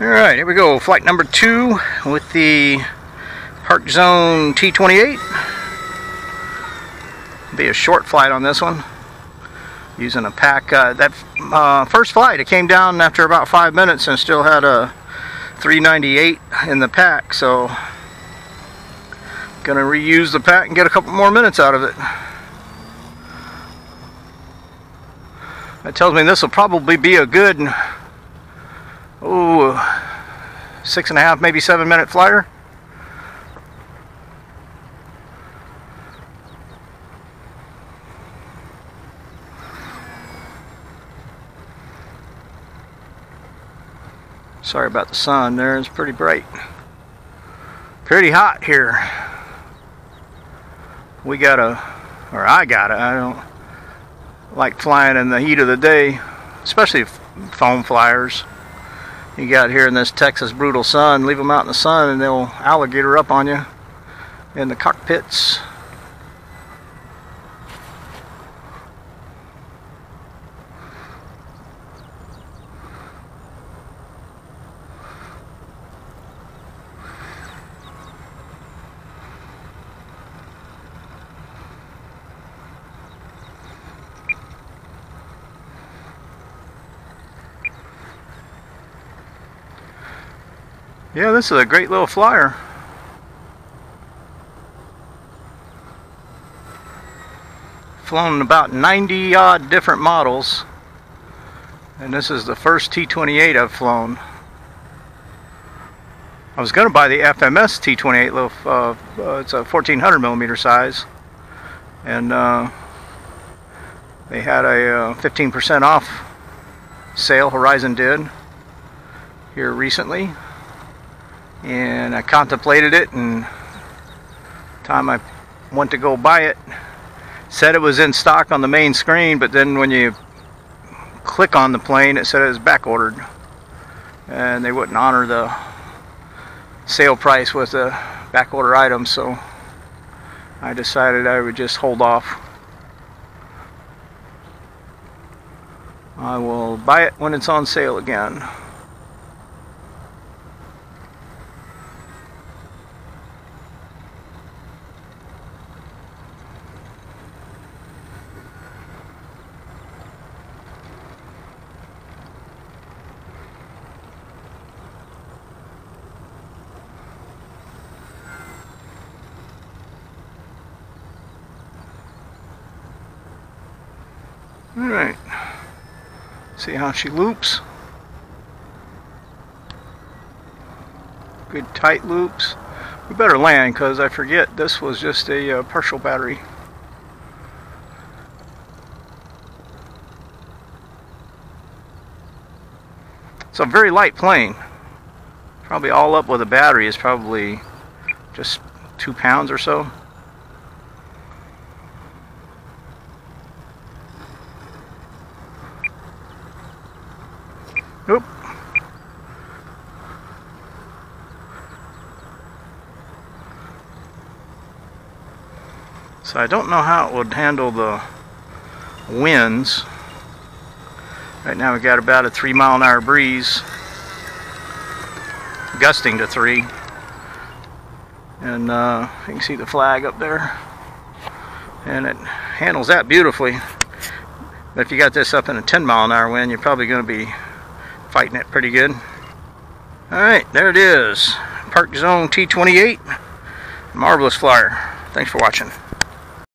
Alright, here we go. Flight number 2 with the Parkzone T-28. Be a short flight on this one. Using a pack. That first flight, it came down after about 5 minutes and still had a 398 in the pack. So, gonna reuse the pack and get a couple more minutes out of it. That tells me this will probably be a good 6.5, maybe 7 minute flyer. Sorry about the sun there, it's pretty bright. Pretty hot here. I don't like flying in the heat of the day, especially foam flyers. You got here in this Texas brutal sun, leave them out in the sun and they'll alligator up on you in the cockpits. Yeah, this is a great little flyer. Flown about 90 odd different models, and this is the first T-28 I've flown. I was going to buy the FMS T-28, it's a 1400 millimeter size, and they had a 15% off sale. Horizon did here recently. And I contemplated it, and the time I went to go buy it, said it was in stock on the main screen, but then when you click on the plane it said it was back ordered, and they wouldn't honor the sale price with the back order item, so I decided I would just hold off. I will buy it when it's on sale again. Alright, see how she loops. Good tight loops. We better land because I forget this was just a partial battery. It's a very light plane. Probably all up with a battery is probably just 2 pounds or so. Oop. So I don't know how it would handle the winds. Right now we got about a 3-mile-an-hour breeze, gusting to 3, and you can see the flag up there, and it handles that beautifully. But if you got this up in a 10-mile-an-hour wind, you're probably going to be fighting it pretty good. Alright, there it is. Parkzone T-28. Marvelous flyer. Thanks for watching.